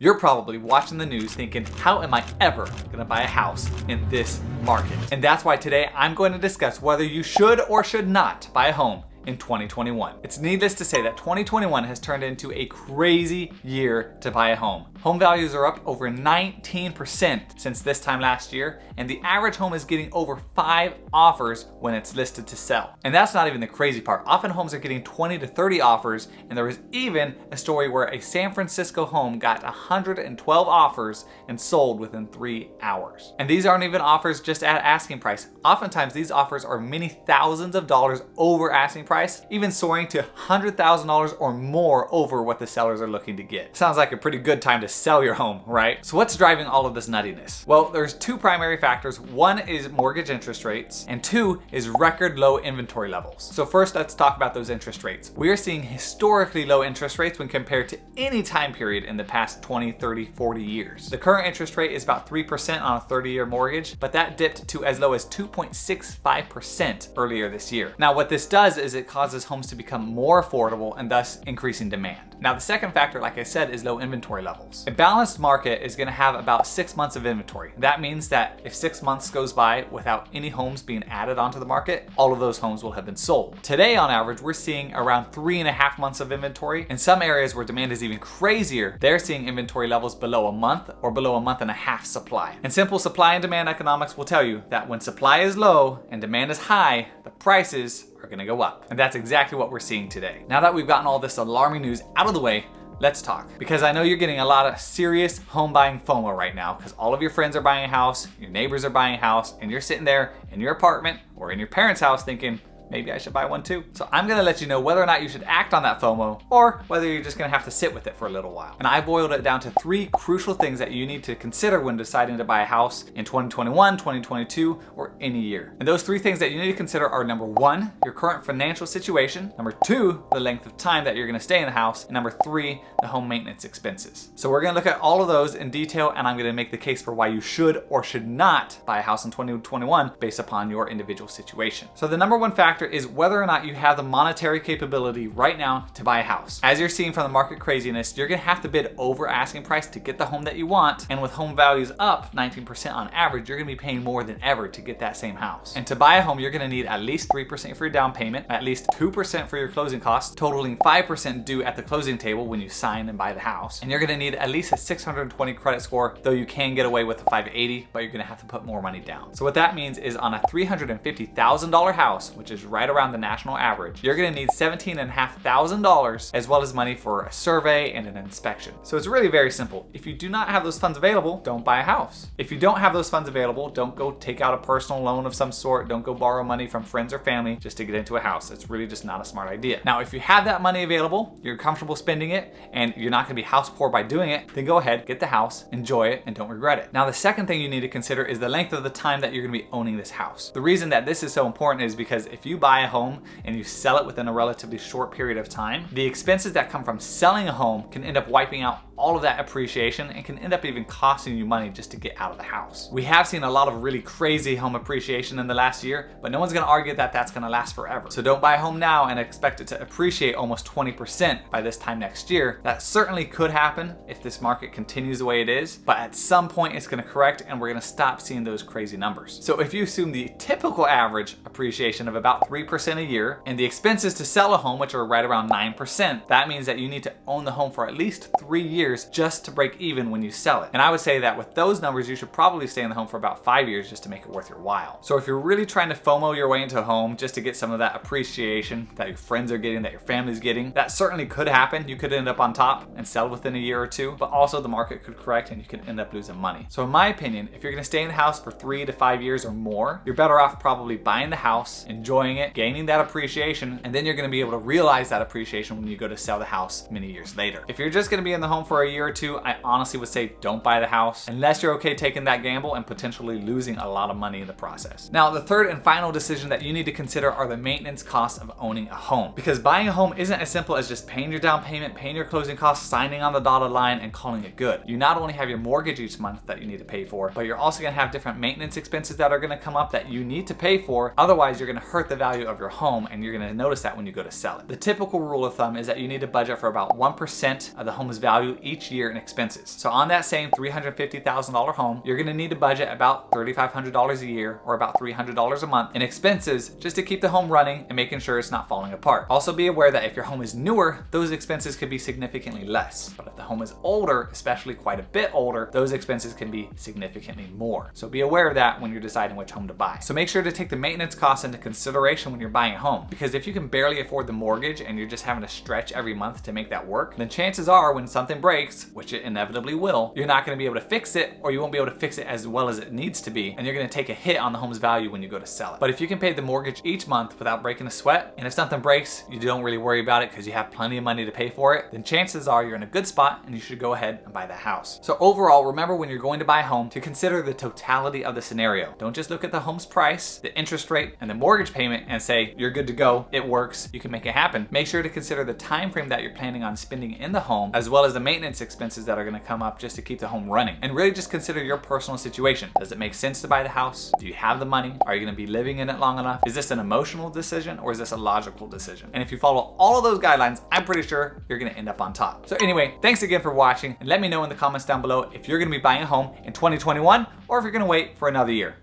You're probably watching the news thinking, how am I ever gonna buy a house in this market? And that's why today I'm going to discuss whether you should or should not buy a home in 2021. It's needless to say that 2021 has turned into a crazy year to buy a home. Home values are up over 19% since this time last year, and the average home is getting over 5 offers when it's listed to sell. And that's not even the crazy part. Often homes are getting 20 to 30 offers, and there was even a story where a San Francisco home got 112 offers and sold within 3 hours. And these aren't even offers just at asking price. Oftentimes these offers are many thousands of dollars over asking price, even soaring to $100,000 or more over what the sellers are looking to get. Sounds like a pretty good time to sell your home, right? So what's driving all of this nuttiness? Well, there's 2 primary factors. One is mortgage interest rates, and 2 is record low inventory levels. So first, let's talk about those interest rates. We are seeing historically low interest rates when compared to any time period in the past 20, 30, 40 years. The current interest rate is about 3% on a 30-year mortgage, but that dipped to as low as 2.65% earlier this year. Now, what this does is it causes homes to become more affordable and thus increasing demand. Now, the second factor, like I said, is low inventory levels. A balanced market is gonna have about 6 months of inventory. That means that if 6 months goes by without any homes being added onto the market, all of those homes will have been sold. Today, on average, we're seeing around 3.5 months of inventory. In some areas where demand is even crazier, they're seeing inventory levels below a month or below a month and a half supply. And simple supply and demand economics will tell you that when supply is low and demand is high, the prices are gonna go up. And that's exactly what we're seeing today. Now that we've gotten all this alarming news out of the way, let's talk. Because I know you're getting a lot of serious home buying FOMO right now, because all of your friends are buying a house, your neighbors are buying a house, and you're sitting there in your apartment or in your parents' house thinking, maybe I should buy one too. So I'm gonna let you know whether or not you should act on that FOMO or whether you're just gonna have to sit with it for a little while. And I boiled it down to 3 crucial things that you need to consider when deciding to buy a house in 2021, 2022, or any year. And those 3 things that you need to consider are number 1, your current financial situation, number 2, the length of time that you're gonna stay in the house, and number 3, the home maintenance expenses. So we're gonna look at all of those in detail, and I'm gonna make the case for why you should or should not buy a house in 2021 based upon your individual situation. So the number 1 factor is whether or not you have the monetary capability right now to buy a house. As you're seeing from the market craziness, you're gonna have to bid over asking price to get the home that you want, and with home values up 19% on average, you're gonna be paying more than ever to get that same house. And to buy a home, you're gonna need at least 3% for your down payment, at least 2% for your closing costs, totaling 5% due at the closing table when you sign and buy the house. And you're gonna need at least a 620 credit score, though you can get away with a 580, but you're gonna have to put more money down. So what that means is on a $350,000 house, which is right around the national average, you're gonna need $17,500 as well as money for a survey and an inspection. So it's really very simple. If you do not have those funds available, don't buy a house. If you don't have those funds available, don't go take out a personal loan of some sort. Don't go borrow money from friends or family just to get into a house. It's really just not a smart idea. Now, if you have that money available, you're comfortable spending it, and you're not gonna be house poor by doing it, then go ahead, get the house, enjoy it, and don't regret it. Now, the second thing you need to consider is the length of the time that you're gonna be owning this house. The reason that this is so important is because if you buy a home and you sell it within a relatively short period of time, the expenses that come from selling a home can end up wiping out all of that appreciation and can end up even costing you money just to get out of the house. We have seen a lot of really crazy home appreciation in the last year, but no one's gonna argue that that's gonna last forever. So don't buy a home now and expect it to appreciate almost 20% by this time next year. That certainly could happen if this market continues the way it is, but at some point it's gonna correct and we're gonna stop seeing those crazy numbers. So if you assume the typical average appreciation of about 3% a year and the expenses to sell a home, which are right around 9%, that means that you need to own the home for at least 3 years just to break even when you sell it. And I would say that with those numbers, you should probably stay in the home for about 5 years just to make it worth your while. So if you're really trying to FOMO your way into a home just to get some of that appreciation that your friends are getting, that your family's getting, that certainly could happen. You could end up on top and sell within a year or 2, but also the market could correct and you could end up losing money. So in my opinion, if you're gonna stay in the house for 3 to 5 years or more, you're better off probably buying the house, enjoying it, gaining that appreciation, and then you're gonna be able to realize that appreciation when you go to sell the house many years later. If you're just gonna be in the home for a year or 2, I honestly would say don't buy the house unless you're okay taking that gamble and potentially losing a lot of money in the process. Now, the third and final decision that you need to consider are the maintenance costs of owning a home. Because buying a home isn't as simple as just paying your down payment, paying your closing costs, signing on the dotted line, and calling it good. You not only have your mortgage each month that you need to pay for, but you're also gonna have different maintenance expenses that are gonna come up that you need to pay for. Otherwise, you're gonna hurt the value of your home, and you're gonna notice that when you go to sell it. The typical rule of thumb is that you need to budget for about 1% of the home's value each year in expenses. So on that same $350,000 home, you're gonna need to budget about $3,500 a year or about $300 a month in expenses just to keep the home running and making sure it's not falling apart. Also be aware that if your home is newer, those expenses could be significantly less. But if the home is older, especially quite a bit older, those expenses can be significantly more. So be aware of that when you're deciding which home to buy. So make sure to take the maintenance costs into consideration when you're buying a home, because if you can barely afford the mortgage and you're just having to stretch every month to make that work, then chances are when something breaks, which it inevitably will, you're not going to be able to fix it, or you won't be able to fix it as well as it needs to be, and you're going to take a hit on the home's value when you go to sell it. But if you can pay the mortgage each month without breaking a sweat, and if something breaks, you don't really worry about it because you have plenty of money to pay for it, then chances are you're in a good spot and you should go ahead and buy the house. So overall, remember when you're going to buy a home to consider the totality of the scenario. Don't just look at the home's price, the interest rate, and the mortgage payment and say, you're good to go, it works, you can make it happen. Make sure to consider the time frame that you're planning on spending in the home, as well as the maintenance expenses that are going to come up just to keep the home running. And really just consider your personal situation. Does it make sense to buy the house? Do you have the money? Are you going to be living in it long enough? Is this an emotional decision or is this a logical decision? And if you follow all of those guidelines, I'm pretty sure you're going to end up on top. So anyway, thanks again for watching, and let me know in the comments down below if you're going to be buying a home in 2021 or if you're going to wait for another year.